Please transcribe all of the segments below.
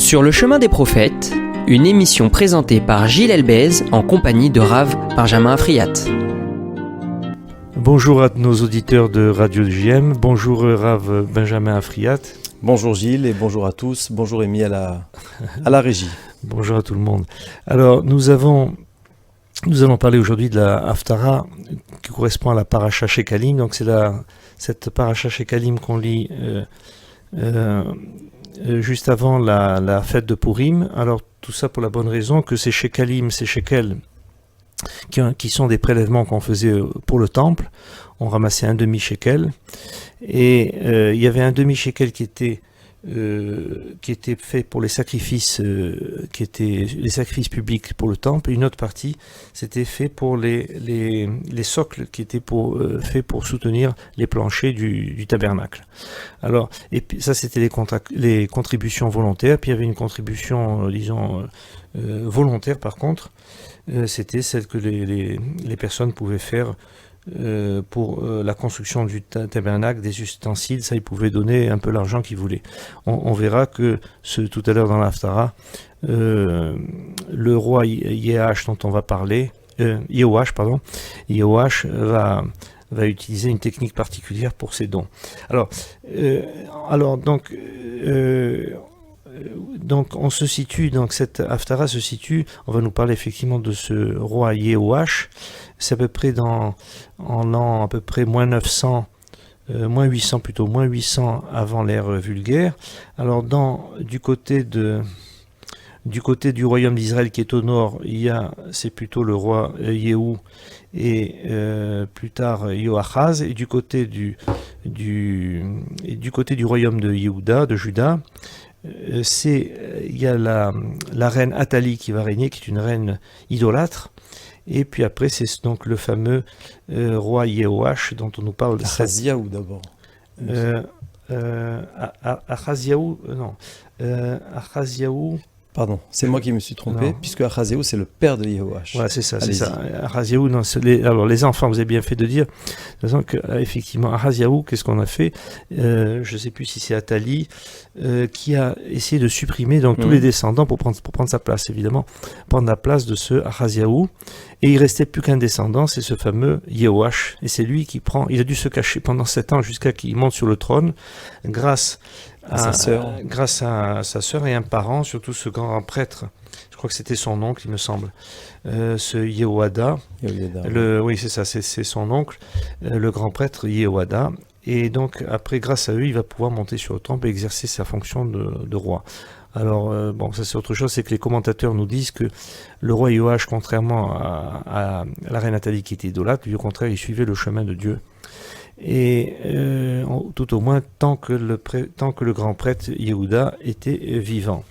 Sur le chemin des prophètes, une émission présentée par Gilles Elbez en compagnie de Rav Benjamin Afriat. Bonjour à nos auditeurs de Radio JM, bonjour Rav Benjamin Afriat. Bonjour Gilles et bonjour à tous, bonjour Rémi à la régie. Bonjour à tout le monde. Alors nous allons parler aujourd'hui de la Haftara qui correspond à la Paracha Shekalim. Donc c'est cette Paracha Shekalim qu'on lit juste avant la fête de Purim. Alors tout ça pour la bonne raison que ces Shekalim, ces shekels, qui sont des prélèvements qu'on faisait pour le temple. On ramassait un demi-shekel et il y avait un demi-shekel qui était fait pour les sacrifices qui étaient les sacrifices publics pour le temple, et une autre partie c'était fait pour les socles qui étaient faits pour soutenir les planchers du tabernacle. Alors, et puis ça c'était les contributions volontaires, puis il y avait une contribution volontaire par contre, c'était celle que les personnes pouvaient faire pour la construction du tabernacle, des ustensiles. Ça, ils pouvaient donner un peu l'argent qu'ils voulaient. On verra que tout à l'heure dans l'Haftara, le roi Yehoash dont on va parler, Yehoash va utiliser une technique particulière pour ses dons. Donc on se situe, donc cette Haftara se situe, on va nous parler effectivement de ce roi Yehoash. C'est à peu près en l'an à peu près moins 800 avant l'ère vulgaire. Alors du côté du royaume d'Israël qui est au nord, c'est plutôt le roi Yehou et plus tard Yoachaz, et du côté du royaume de Yehuda, de Juda, il y a la reine Athalie qui va régner, qui est une reine idolâtre. Et puis après, c'est donc le fameux roi Yehoash dont on nous parle. Achaziaou d'abord. Achaziaou. Pardon, c'est moi qui me suis trompé, puisque Achaziaou c'est le père de Yehoash. Ouais, c'est ça. Achaziaou, alors les enfants, vous avez bien fait de dire, de toute façon qu'effectivement, Achaziaou, qu'est-ce qu'on a fait je ne sais plus si c'est Athalie qui a essayé de supprimer donc tous les descendants pour prendre sa place, évidemment, prendre la place de ce Achaziaou. Et il restait plus qu'un descendant, c'est ce fameux Yehoash. Et c'est lui il a dû se cacher pendant 7 ans jusqu'à qu'il monte sur le trône, grâce à sa sœur et un parent, surtout ce grand prêtre. Je crois que c'était son oncle, il me semble. Ce Yehoada. Oui, c'est ça, c'est son oncle, le grand prêtre Yehoada. Et donc, après, grâce à eux, il va pouvoir monter sur le temple et exercer sa fonction de roi. Alors, ça c'est autre chose, c'est que les commentateurs nous disent que le roi Yehoash, contrairement à la reine Athalie qui était idolâtre, lui au contraire, il suivait le chemin de Dieu. Et tout au moins tant que le grand prêtre Yehuda était vivant.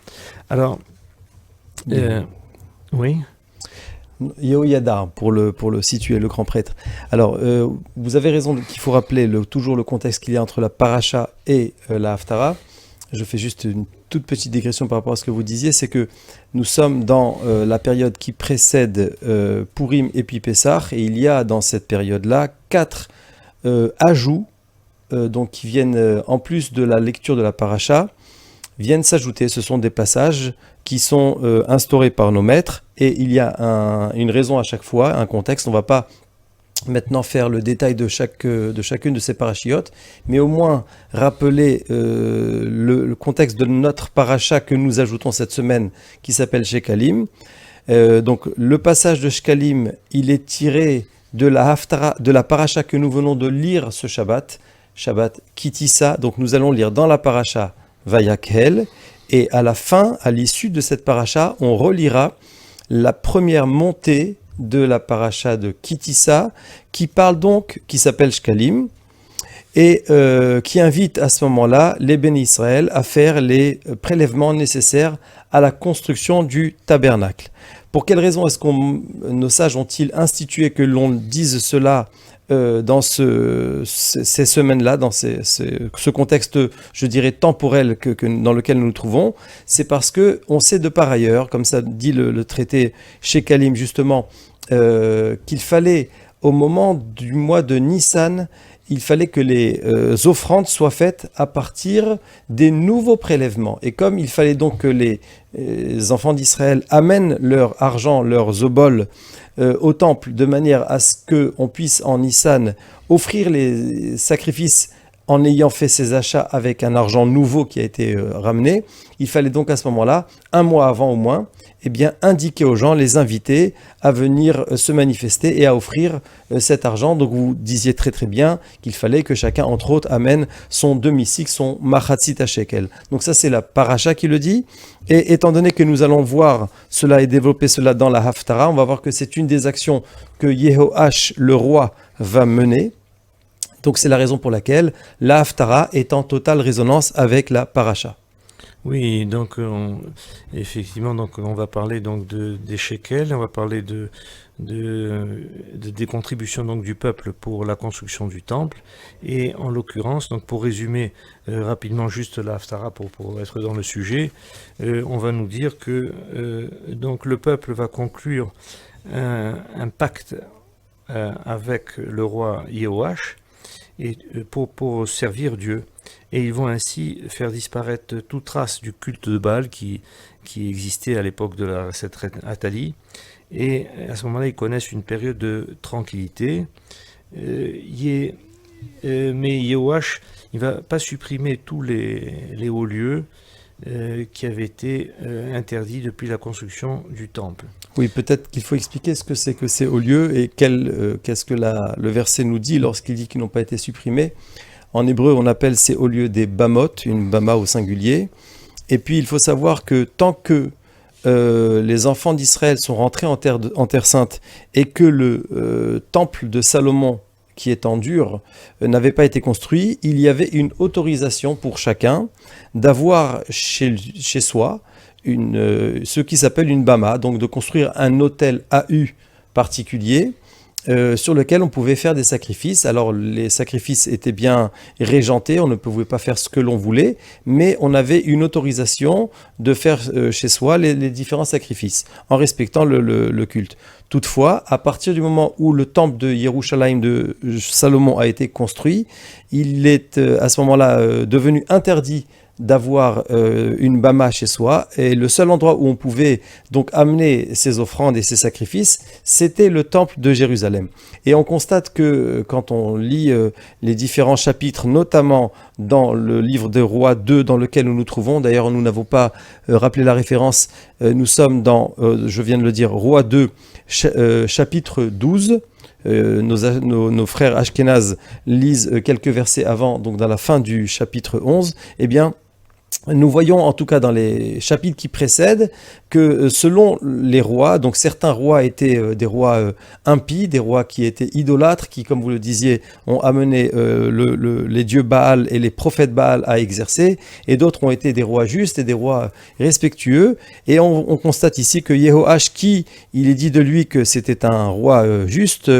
Alors, oui. Yehoyada, pour le situer, le grand prêtre. Alors, vous avez raison qu'il faut rappeler toujours le contexte qu'il y a entre la paracha et la Haftara. Je fais juste une toute petite digression par rapport à ce que vous disiez, c'est que nous sommes dans la période qui précède Purim et puis Pessah, et il y a dans cette période-là 4 ajouts donc qui viennent, en plus de la lecture de la paracha, viennent s'ajouter. Ce sont des passages qui sont instaurés par nos maîtres, et il y a une raison à chaque fois, un contexte. On ne va pas maintenant faire le détail de chacune de ces parachiotes, mais au moins rappeler le contexte de notre paracha que nous ajoutons cette semaine, qui s'appelle Shekalim. Donc le passage de Shekalim, il est tiré de la Haftara, de la paracha que nous venons de lire ce Shabbat Kitissa. Donc nous allons lire dans la paracha Vayakhel, et à la fin, à l'issue de cette paracha, on relira la première montée de la paracha de Kitissa, qui s'appelle Shekalim, et qui invite à ce moment-là les bénis Israël à faire les prélèvements nécessaires à la construction du tabernacle. Pour quelle raison est-ce que nos sages ont-ils institué que l'on dise cela dans ces semaines-là, dans ce contexte, je dirais, temporel dans lequel nous nous trouvons? C'est parce qu'on sait de par ailleurs, comme ça dit le traité Shekalim justement, qu'il fallait, au moment du mois de Nissan, il fallait que les offrandes soient faites à partir des nouveaux prélèvements. Et comme il fallait donc que les enfants d'Israël amènent leur argent, leurs oboles au temple, de manière à ce qu'on puisse en Nissan offrir les sacrifices en ayant fait ses achats avec un argent nouveau qui a été ramené, il fallait donc à ce moment-là, un mois avant au moins, eh bien, indiquer aux gens, les inviter à venir se manifester et à offrir cet argent. Donc vous disiez très très bien qu'il fallait que chacun, entre autres, amène son demi-cycle, son machatzit shekel. Donc ça c'est la paracha qui le dit. Et étant donné que nous allons voir cela et développer cela dans la Haftara, on va voir que c'est une des actions que Yehoash, le roi, va mener. Donc c'est la raison pour laquelle la Haftara est en totale résonance avec la paracha. Oui, donc effectivement, donc on va parler donc des shekels, on va parler des contributions donc du peuple pour la construction du temple, et en l'occurrence, donc pour résumer rapidement juste la Haftara pour être dans le sujet, on va nous dire que donc le peuple va conclure un pacte avec le roi Yehoash et pour servir Dieu. Et ils vont ainsi faire disparaître toute trace du culte de Baal qui existait à l'époque de cette reine Athalie. Et à ce moment-là, ils connaissent une période de tranquillité. Mais Yehoash, il ne va pas supprimer tous les hauts lieux qui avaient été interdits depuis la construction du temple. Oui, peut-être qu'il faut expliquer ce que ces hauts lieux et qu'est-ce que le verset nous dit lorsqu'il dit qu'ils n'ont pas été supprimés. En hébreu, on appelle ces hauts lieux des bamot, une bama au singulier. Et puis, il faut savoir que tant que les enfants d'Israël sont rentrés en terre sainte et que le temple de Salomon, qui est en dur, n'avait pas été construit, il y avait une autorisation pour chacun d'avoir chez soi ce qui s'appelle une bama, donc de construire un autel AU particulier, sur lequel on pouvait faire des sacrifices. Alors les sacrifices étaient bien régentés, on ne pouvait pas faire ce que l'on voulait, mais on avait une autorisation de faire chez soi les différents sacrifices, en respectant le culte. Toutefois, à partir du moment où le temple de Yerushalayim de Salomon a été construit, il est à ce moment-là devenu interdit d'avoir une bama chez soi, et le seul endroit où on pouvait donc amener ses offrandes et ses sacrifices, c'était le temple de Jérusalem. Et on constate que quand on lit les différents chapitres, notamment dans le livre de Rois 2 dans lequel nous nous trouvons, d'ailleurs nous n'avons pas rappelé la référence, nous sommes dans, je viens de le dire, Rois 2, chapitre 12, nos frères Ashkénazes lisent quelques versets avant, donc dans la fin du chapitre 11, eh bien, nous voyons en tout cas dans les chapitres qui précèdent que selon les rois, donc certains rois étaient des rois impies, des rois qui étaient idolâtres, qui, comme vous le disiez, ont amené les dieux Baal et les prophètes Baal à exercer, et d'autres ont été des rois justes et des rois respectueux. Et on constate ici que Yehoash, il est dit de lui que c'était un roi juste,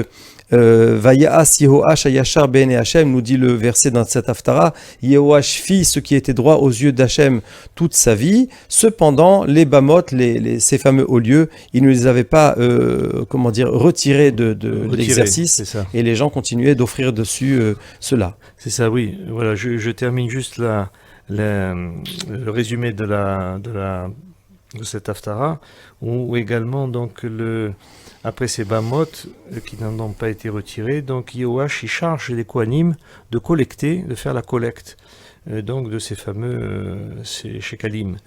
Vayaas Yehoash Ayashar Be'enei Hashem, nous dit le verset dans cette Haftara, Yehoash fit ce qui était droit aux yeux d'Hachem toute sa vie. Cependant, les bamot, ces fameux hauts lieux, il ne les avait pas retirés de l'exercice, et les gens continuaient d'offrir dessus cela. C'est ça, oui. Voilà, je termine juste le résumé de cette Haftara, où également donc après ces bamot qui n'ont pas été retirés, donc Yehoash il charge les Kohanim de faire la collecte donc de ces fameux ces shekalim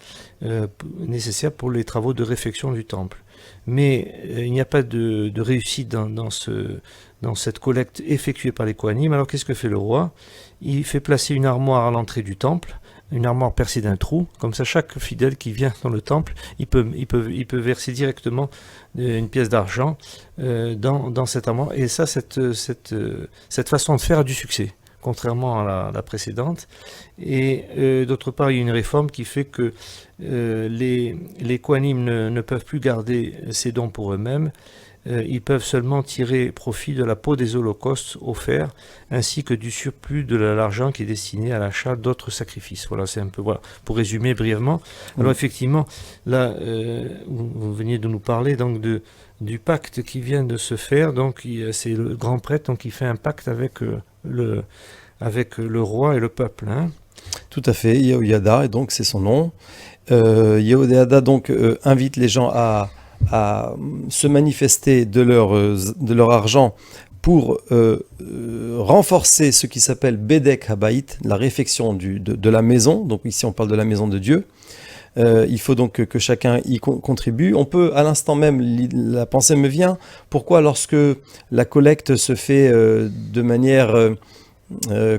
nécessaires pour les travaux de réfection du temple. Mais il n'y a pas de réussite dans cette collecte effectuée par les Kohanim. Alors qu'est-ce que fait le roi? Il fait placer une armoire à l'entrée du temple, une armoire percée d'un trou, comme ça chaque fidèle qui vient dans le temple, il peut verser directement une pièce d'argent dans cette armoire, et ça, cette façon de faire a du succès, contrairement à la précédente. Et d'autre part, il y a une réforme qui fait que les Kohanim ne peuvent plus garder ces dons pour eux-mêmes. Ils peuvent seulement tirer profit de la peau des holocaustes offerts, ainsi que du surplus de l'argent qui est destiné à l'achat d'autres sacrifices. Voilà, c'est un peu, voilà, pour résumer brièvement. Alors effectivement, là, vous veniez de nous parler donc de du pacte qui vient de se faire. Donc c'est le grand prêtre donc, qui fait un pacte avec le roi et le peuple. Hein. Tout à fait, Yehoyada, et donc c'est son nom. Yehoyada donc invite les gens à se manifester de leur argent pour renforcer ce qui s'appelle Bedek Habaït, la réfection de la maison. Donc ici on parle de la maison de Dieu. Il faut donc que chacun y contribue. On peut, à l'instant même, la pensée me vient, pourquoi lorsque la collecte se fait de manière...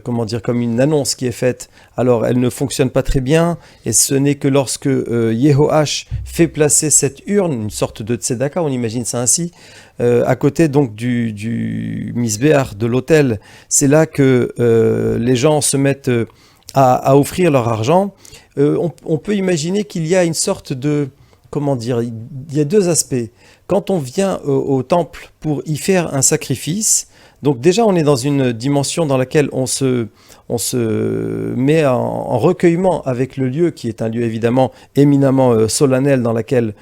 comme une annonce qui est faite, alors elle ne fonctionne pas très bien, et ce n'est que lorsque Yehoash fait placer cette urne, une sorte de tzedaka, on imagine ça ainsi, à côté donc du misbéach, de l'autel. C'est là que les gens se mettent à offrir leur argent. On peut imaginer qu'il y a une sorte de, il y a deux aspects. Quand on vient au temple pour y faire un sacrifice, donc déjà on est dans une dimension dans laquelle on se met en recueillement avec le lieu, qui est un lieu évidemment éminemment solennel dans lequel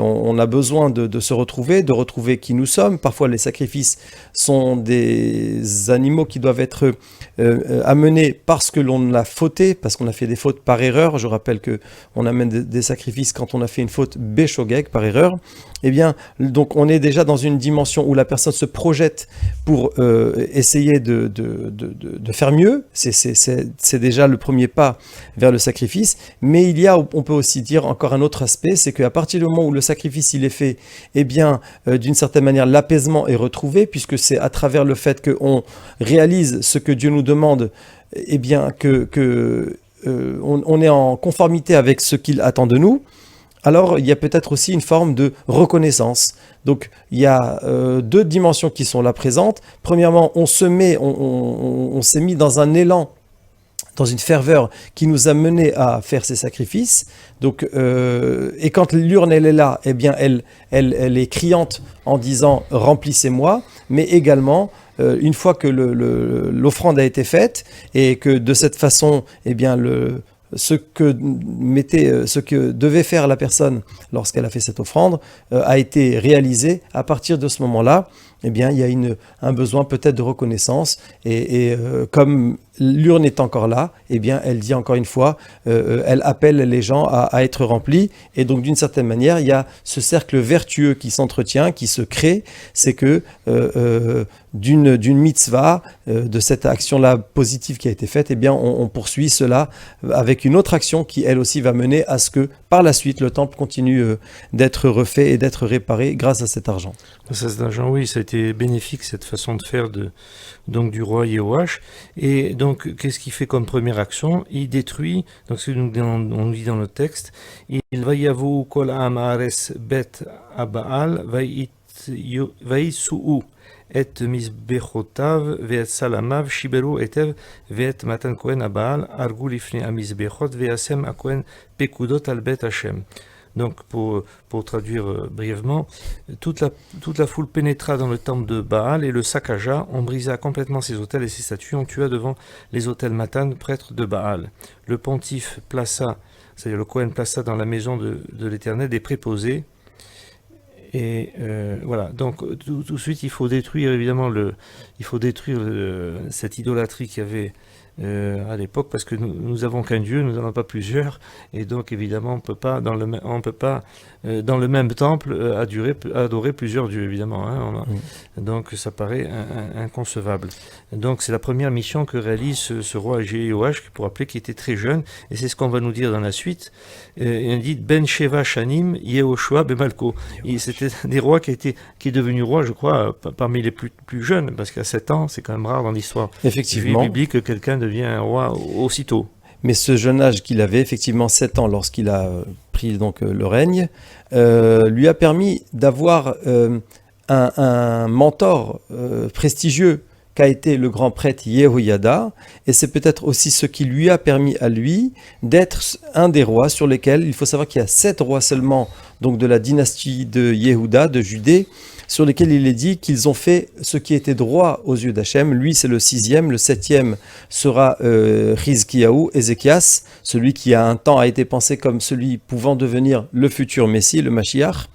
on a besoin de se retrouver, de retrouver qui nous sommes. Parfois les sacrifices sont des animaux qui doivent être amenés parce que l'on a fauté, parce qu'on a fait des fautes par erreur. Je rappelle qu'on amène des sacrifices quand on a fait une faute béchogeg par erreur. Eh bien, donc on est déjà dans une dimension où la personne se projette pour essayer de faire mieux. C'est déjà le premier pas vers le sacrifice. Mais on peut aussi dire encore un autre aspect, c'est qu'à partir du moment où le sacrifice il est fait, eh bien, d'une certaine manière, l'apaisement est retrouvé, puisque c'est à travers le fait qu'on réalise ce que Dieu nous demande, eh bien, on est en conformité avec ce qu'il attend de nous. Alors, il y a peut-être aussi une forme de reconnaissance. Donc, il y a deux dimensions qui sont là présentes. Premièrement, on s'est mis dans un élan, dans une ferveur qui nous a mené à faire ces sacrifices. Donc, et quand l'urne elle est là, eh bien, elle est criante en disant « remplissez-moi », mais également une fois que l'offrande a été faite et que de cette façon, eh bien, ce que devait faire la personne lorsqu'elle a fait cette offrande a été réalisé. À partir de ce moment-là, eh bien, il y a un besoin peut-être de reconnaissance et comme l'urne est encore là, eh bien, elle dit encore une fois, elle appelle les gens à être remplis, et donc d'une certaine manière, il y a ce cercle vertueux qui s'entretient, qui se crée. C'est que d'une mitzvah, de cette action-là positive qui a été faite, eh bien, on poursuit cela avec une autre action qui, elle aussi, va mener à ce que, par la suite, le temple continue d'être refait et d'être réparé grâce à cet argent. Cet argent, oui, ça a été bénéfique, cette façon de faire donc du roi Yehoash. Et donc, qu'est-ce qu'il fait comme première action? Il détruit, donc ce que on dit dans le texte, il va yavou kol am haaretz bet Baal vaïsou et mizbechotav ve'et salamav shiberu etev ve'et matan kohen Baal argu lifnei amizbechot ve'asem a kohen pekudot al bet Hashem. Donc, pour traduire brièvement, toute la foule pénétra dans le temple de Baal et le saccagea. On brisa complètement ses autels et ses statues. On tua devant les autels Matan, prêtre de Baal. Le pontife plaça, c'est-à-dire le Kohen plaça dans la maison de l'Éternel des préposés. Et voilà, donc tout de suite il faut détruire évidemment cette idolâtrie qu'il y avait à l'époque, parce que nous avons qu'un Dieu, nous n'en avons pas plusieurs, et donc évidemment on peut pas dans le même temple adorer plusieurs dieux, évidemment, hein, donc ça paraît inconcevable. Donc c'est la première mission que réalise ce roi Yehoash, pour rappeler qu'il était très jeune, et c'est ce qu'on va nous dire dans la suite. Il dit Ben Sheva Shanim Yehoshua Bemalko. C'était des rois qui est devenu roi, je crois, parmi les plus jeunes, parce qu'à 7 ans, c'est quand même rare dans l'histoire biblique que quelqu'un devient un roi aussitôt. Mais ce jeune âge qu'il avait, effectivement 7 ans lorsqu'il a pris donc le règne, lui a permis d'avoir un mentor prestigieux qu'a été le grand prêtre Yehoyada, et c'est peut-être aussi ce qui lui a permis à lui d'être un des rois sur lesquels, il faut savoir qu'il y a 7 rois seulement, donc de la dynastie de Yehuda, de Judée, sur lesquels il est dit qu'ils ont fait ce qui était droit aux yeux d'Hachem. Lui, c'est le 6e, le 7e sera Chizkiyahu, Ézéchias, celui qui à un temps a été pensé comme celui pouvant devenir le futur Messie, le Mashiach.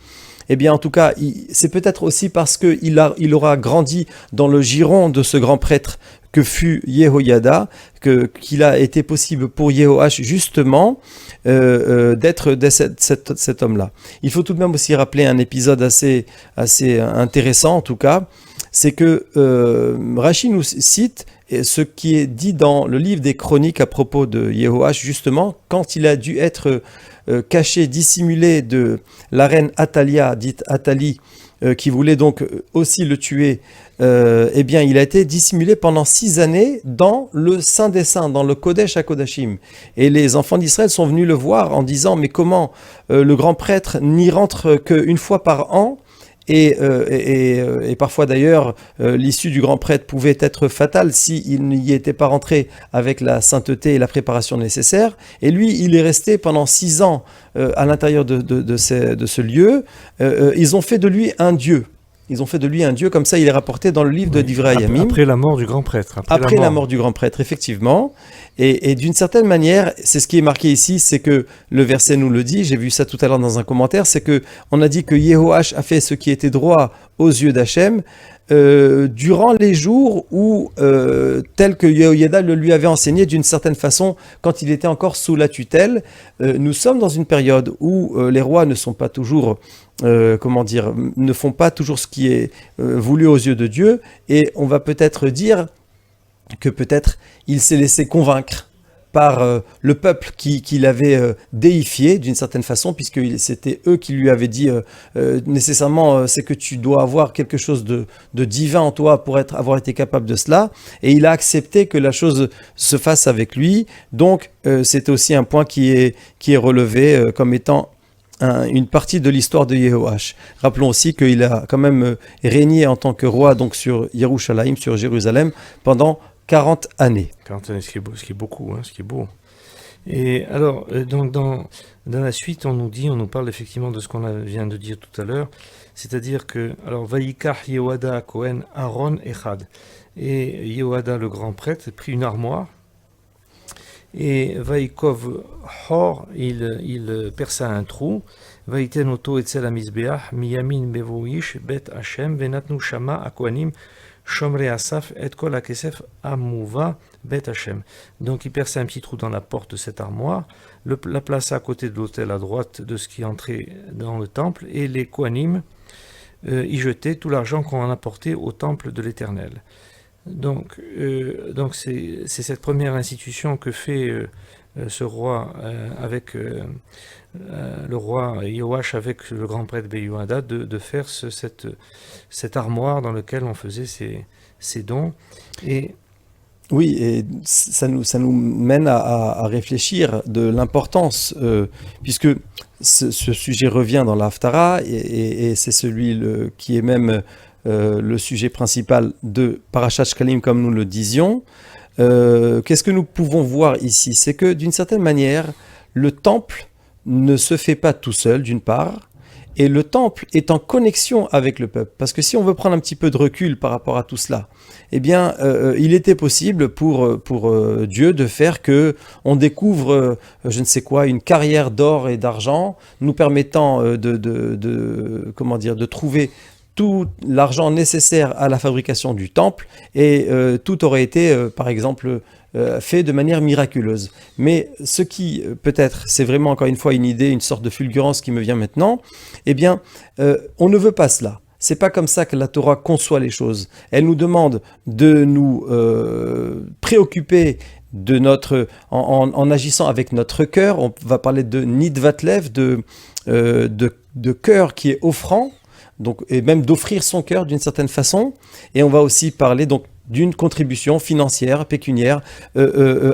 eh bien en tout cas, c'est peut-être aussi parce qu'il aura grandi dans le giron de ce grand prêtre que fut Yehoyada, qu'il a été possible pour Yehoash justement d'être cet homme-là. Il faut tout de même aussi rappeler un épisode assez intéressant en tout cas, c'est que Rashi nous cite ce qui est dit dans le livre des Chroniques à propos de Yehoash, justement, quand il a dû être caché, dissimulé de la reine Athalia, dite Athalie, qui voulait donc aussi le tuer, eh bien, il a été dissimulé pendant 6 années dans le Saint des Saints, dans le Kodesh HaKodashim. Et les enfants d'Israël sont venus le voir en disant, mais comment le grand prêtre n'y rentre qu'une fois par an ? Et parfois d'ailleurs, l'issue du grand prêtre pouvait être fatale s'il n'y était pas rentré avec la sainteté et la préparation nécessaire. Et lui, il est resté pendant 6 ans à l'intérieur de ce lieu. Ils ont fait de lui un dieu. Ils ont fait de lui un dieu, comme ça il est rapporté dans le livre de Divrei Hayamim. Après la mort du grand prêtre. Après la mort du grand prêtre, effectivement. Et d'une certaine manière, c'est ce qui est marqué ici, c'est que le verset nous le dit, j'ai vu ça tout à l'heure dans un commentaire, c'est que on a dit que Yehoash a fait ce qui était droit aux yeux d'Hachem durant les jours où, tel que Yehoyada le lui avait enseigné d'une certaine façon, quand il était encore sous la tutelle. Nous sommes dans une période où les rois ne sont pas toujours, ne font pas toujours ce qui est voulu aux yeux de Dieu, et on va peut-être dire que peut-être il s'est laissé convaincre par le peuple qui l'avait déifié d'une certaine façon, puisque c'était eux qui lui avaient dit nécessairement c'est que tu dois avoir quelque chose de divin en toi pour avoir été capable de cela, et il a accepté que la chose se fasse avec lui. Donc c'est aussi un point qui est relevé comme étant une partie de l'histoire de Yehoash. Rappelons aussi qu'il a quand même régné en tant que roi donc sur Yerushalayim, sur Jérusalem, pendant 40 années. 40 années, ce qui est beaucoup, ce qui est beau. Et alors, donc dans la suite, on nous parle effectivement de ce qu'on vient de dire tout à l'heure, c'est-à-dire que, alors, Vayikach Yehoada Kohen Aaron Echad, et Yehoada le grand prêtre prit une armoire, et Vaikov Hor, il perça un trou, Vaiten Oto Etzel Amizbeach, Miyamin Bevoish, Bet Hashem, Venatnu Shama Akohanim, Shomrei Asaf et Kol Akesef Amuva Bet Hashem. Donc il perça un petit trou dans la porte de cette armoire, la plaça à côté de l'autel à droite de ce qui entrait dans le temple, et les Kohanim y jetaient tout l'argent qu'on en apportait au temple de l'Éternel. Donc c'est cette première institution que fait ce roi avec le roi Yehoash avec le grand prêtre Yehoyada de faire cette armoire dans laquelle on faisait ces dons. Et oui, et ça nous mène à réfléchir de l'importance, puisque ce sujet revient dans l'Haftara, et c'est celui qui est même le sujet principal de Parashat Shkalim, comme nous le disions. Qu'est-ce que nous pouvons voir ici? C'est que d'une certaine manière, le temple ne se fait pas tout seul, d'une part, et le temple est en connexion avec le peuple. Parce que si on veut prendre un petit peu de recul par rapport à tout cela, eh bien, il était possible pour Dieu de faire que on découvre, je ne sais quoi, une carrière d'or et d'argent, nous permettant de trouver tout l'argent nécessaire à la fabrication du temple, et tout aurait été, par exemple, fait de manière miraculeuse. Mais ce qui, peut-être, c'est vraiment encore une fois une idée, une sorte de fulgurance qui me vient maintenant, eh bien, on ne veut pas cela. C'est pas comme ça que la Torah conçoit les choses. Elle nous demande de nous préoccuper de en agissant avec notre cœur. On va parler de nidvatlev, de cœur qui est offrant, donc, et même d'offrir son cœur d'une certaine façon. Et on va aussi parler donc d'une contribution financière, pécuniaire,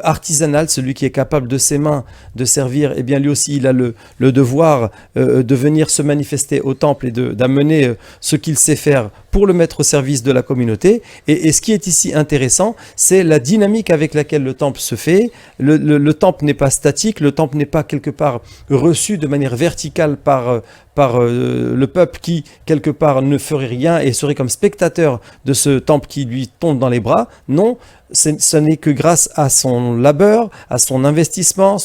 artisanale. Celui qui est capable de ses mains de servir, eh bien lui aussi il a le devoir de venir se manifester au temple et d'amener ce qu'il sait faire pour le mettre au service de la communauté. Et ce qui est ici intéressant, c'est la dynamique avec laquelle le temple se fait. Le temple n'est pas statique, le temple n'est pas quelque part reçu de manière verticale par le peuple qui, quelque part, ne ferait rien et serait comme spectateur de ce temple qui lui tombe dans les bras. Non, ce n'est que grâce à son labeur, à son investissement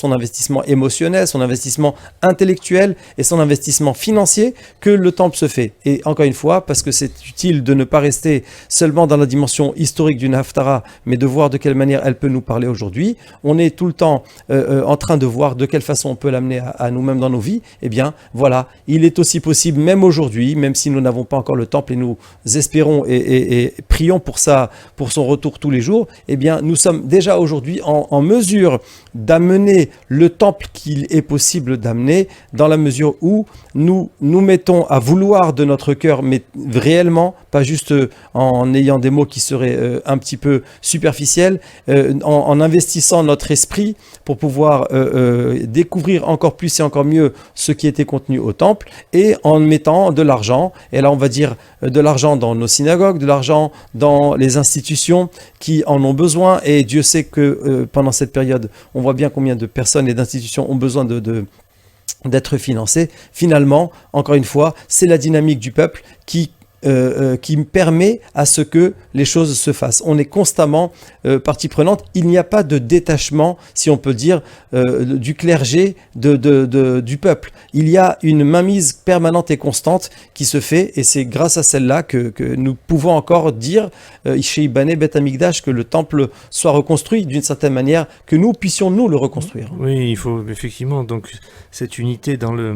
émotionnel, son investissement intellectuel et son investissement financier que le temple se fait. Et encore une fois, parce que c'est utile de ne pas rester seulement dans la dimension historique d'une Haftara, mais de voir de quelle manière elle peut nous parler aujourd'hui. On est tout le temps en train de voir de quelle façon on peut l'amener à nous-mêmes dans nos vies. Eh bien, voilà, il est aussi possible, même aujourd'hui, même si nous n'avons pas encore le temple et nous espérons et prions pour ça, pour son retour tous les jours, eh bien, nous sommes déjà aujourd'hui en mesure d'amener le temple qu'il est possible d'amener dans la mesure où nous nous mettons à vouloir de notre cœur, mais réellement, pas juste en ayant des mots qui seraient un petit peu superficiels, en investissant notre esprit pour pouvoir découvrir encore plus et encore mieux ce qui était contenu au temple et en mettant de l'argent. Et là, on va dire de l'argent dans nos synagogues, de l'argent dans les institutions qui en ont besoin. Et Dieu sait que pendant cette période, on voit bien combien de personnes et d'institutions ont besoin d'être financées. Finalement, encore une fois, c'est la dynamique du peuple qui permet à ce que les choses se fassent. On est constamment partie prenante. Il n'y a pas de détachement, si on peut dire, du clergé du peuple. Il y a une mainmise permanente et constante qui se fait, et c'est grâce à celle-là que nous pouvons encore dire chez Ibané Bet Amikdash que le temple soit reconstruit d'une certaine manière, que nous puissions nous le reconstruire. Oui, il faut effectivement donc cette unité dans le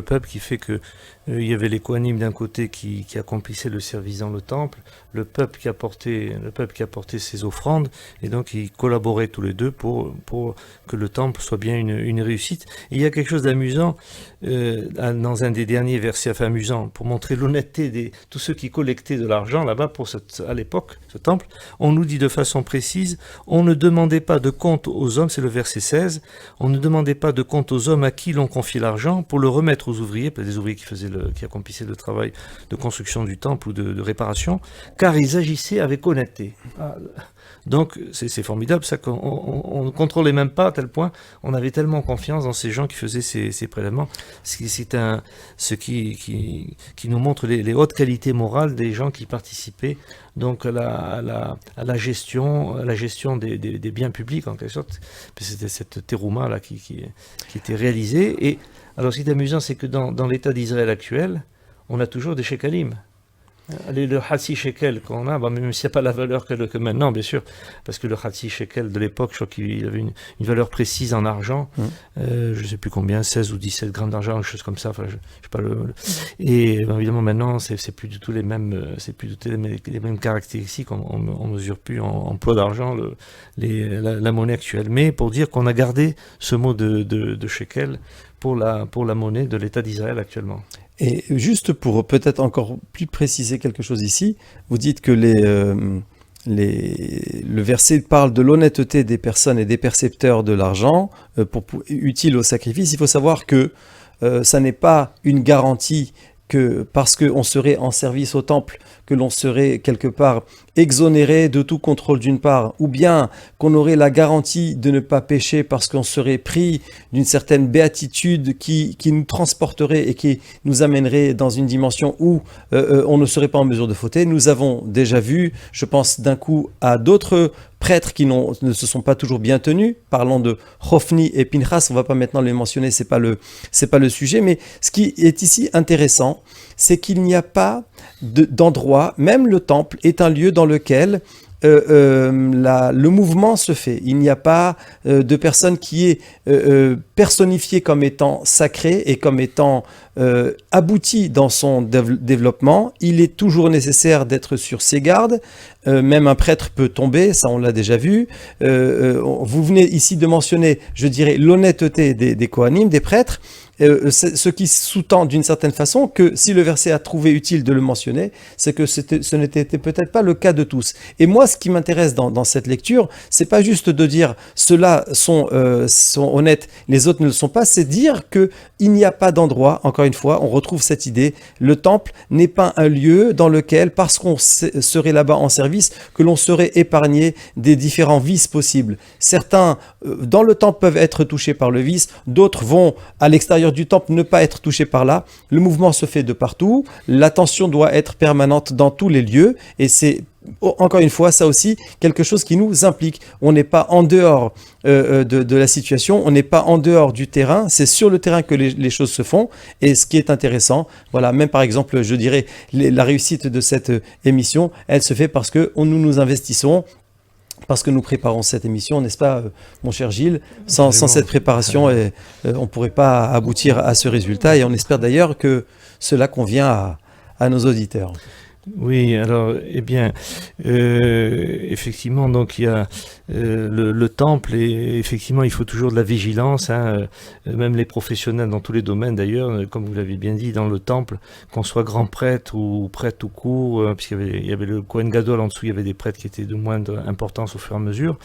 peuple qui fait que il y avait les Kohanim d'un côté qui accomplissaient le service dans le temple, le peuple qui apportait ses offrandes, et donc ils collaboraient tous les deux pour que le temple soit bien une réussite. Et il y a quelque chose d'amusant dans un des derniers versets, enfin amusant, pour montrer l'honnêteté de tous ceux qui collectaient de l'argent là-bas à l'époque, ce temple. On nous dit de façon précise, on ne demandait pas de compte aux hommes, c'est le verset 16, on ne demandait pas de compte aux hommes à qui l'on confiait l'argent pour le remettre aux ouvriers, des ouvriers qui accomplissaient le travail de construction du temple ou de réparation, car ils agissaient avec honnêteté. Donc c'est formidable, ça qu'on ne contrôlait même pas à tel point, on avait tellement confiance dans ces gens qui faisaient ces prélèvements. Ce qui nous montre les hautes qualités morales des gens qui participaient donc à la gestion des biens publics en quelque sorte. C'était cette terouma là qui était réalisée. Et alors ce qui est amusant, c'est que dans l'état d'Israël actuel, on a toujours des shekalim. Le Hatsi Shekel qu'on a, même s'il n'y a pas la valeur que maintenant, bien sûr, parce que le Hatsi Shekel de l'époque, je crois qu'il avait une valeur précise en argent, je ne sais plus combien, 16 ou 17 grammes d'argent, quelque chose comme ça, enfin, je sais pas et évidemment maintenant, c'est plus du tout les mêmes caractéristiques, on mesure plus en poids d'argent la monnaie actuelle. Mais pour dire qu'on a gardé ce mot de Shekel pour la monnaie de l'État d'Israël actuellement. Et juste pour peut-être encore plus préciser quelque chose ici, vous dites que le verset parle de l'honnêteté des personnes et des percepteurs de l'argent utile au sacrifice. Il faut savoir que ça n'est pas une garantie que parce qu'on serait en service au temple, que l'on serait quelque part exonéré de tout contrôle d'une part, ou bien qu'on aurait la garantie de ne pas pécher parce qu'on serait pris d'une certaine béatitude qui nous transporterait et qui nous amènerait dans une dimension où on ne serait pas en mesure de fauter. Nous avons déjà vu, je pense d'un coup à d'autres prêtres qui ne se sont pas toujours bien tenus, parlant de Hofni et Pinchas, on ne va pas maintenant les mentionner, c'est pas le sujet, mais ce qui est ici intéressant, c'est qu'il n'y a pas d'endroit, même le temple est un lieu dans lequel le mouvement se fait. Il n'y a pas de personne qui est personnifiée comme étant sacrée et comme étant aboutie dans son développement. Il est toujours nécessaire d'être sur ses gardes. Même un prêtre peut tomber, ça on l'a déjà vu. Vous venez ici de mentionner, je dirais, l'honnêteté des Kohanim, des prêtres. Ce qui sous-tend d'une certaine façon que si le verset a trouvé utile de le mentionner, c'est que ce n'était peut-être pas le cas de tous. Et moi, ce qui m'intéresse dans cette lecture, c'est pas juste de dire ceux-là sont honnêtes, les autres ne le sont pas, c'est dire que il n'y a pas d'endroit, encore une fois, on retrouve cette idée, le temple n'est pas un lieu dans lequel, parce qu'on serait là-bas en service, que l'on serait épargné des différents vices possibles. Certains, dans le temple, peuvent être touchés par le vice, d'autres vont à l'extérieur du temple ne pas être touché par là. Le mouvement se fait de partout. L'attention doit être permanente dans tous les lieux et c'est encore une fois, ça aussi, quelque chose qui nous implique. On n'est pas en dehors de la situation, on n'est pas en dehors du terrain, c'est sur le terrain que les choses se font. Et ce qui est intéressant, voilà, même par exemple, je dirais, la réussite de cette émission, elle se fait parce que nous investissons, parce que nous préparons cette émission, n'est-ce pas, mon cher Gilles? Sans cette préparation, on ne pourrait pas aboutir à ce résultat. Et on espère d'ailleurs que cela convient à nos auditeurs. Oui, alors, effectivement, donc il y a le temple et effectivement, il faut toujours de la vigilance, hein, même les professionnels dans tous les domaines d'ailleurs, comme vous l'avez bien dit, dans le temple, qu'on soit grand prêtre ou prêtre tout court, puisqu'il y avait le Kohen Gadol en dessous, il y avait des prêtres qui étaient de moindre importance au fur et à mesure,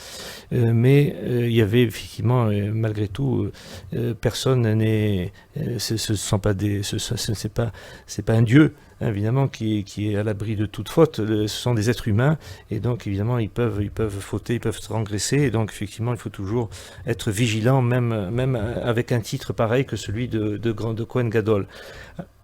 mais il y avait effectivement, malgré tout, personne n'est, c'est pas un dieu. Évidemment, qui est à l'abri de toute faute. Ce sont des êtres humains et donc évidemment ils peuvent fauter, ils peuvent transgresser et donc effectivement il faut toujours être vigilant même avec un titre pareil que celui de Kohen Gadol.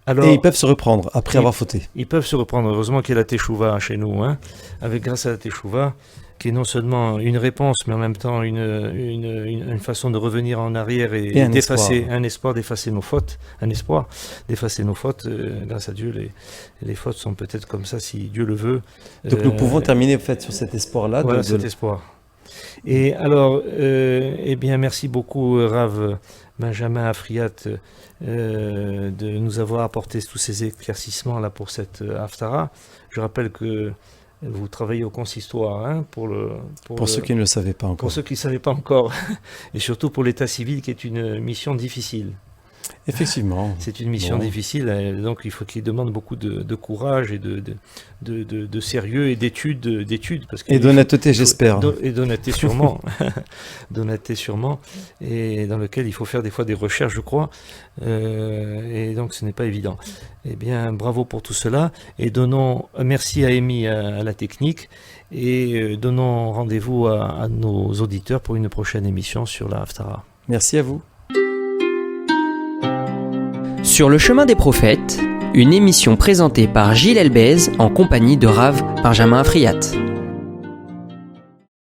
Alors, et ils peuvent se reprendre après avoir fauté. Ils peuvent se reprendre. Heureusement qu'il y a la Teshuvah chez nous, hein, grâce à la Teshuvah, qui est non seulement une réponse, mais en même temps une façon de revenir en arrière et d'effacer un espoir d'effacer nos fautes, d'effacer nos fautes. Grâce à Dieu, les fautes sont peut-être comme ça si Dieu le veut. Donc nous pouvons terminer en fait sur cet espoir-là. Voilà, cet espoir. Et alors, merci beaucoup, Rav Benjamin Afriat, de nous avoir apporté tous ces éclaircissements là pour cette Haftara. Je rappelle que vous travaillez au consistoire, hein, pour ceux qui ne le savaient pas encore. Pour ceux qui ne savaient pas encore, et surtout pour l'état civil qui est une mission difficile. Effectivement. C'est une mission difficile, donc il faut qu'il demande beaucoup de courage et de sérieux et d'études. Et d'honnêteté, j'espère. Et d'honnêteté sûrement. D'honnêteté sûrement. Et dans lequel il faut faire des fois des recherches, je crois. Et donc ce n'est pas évident. Eh bien, bravo pour tout cela. Et merci à Amy à la technique. Et donnons rendez-vous à nos auditeurs pour une prochaine émission sur la Haftara. Merci à vous. Sur le chemin des prophètes, une émission présentée par Gilles Elbez en compagnie de Rav Benjamin Afriat.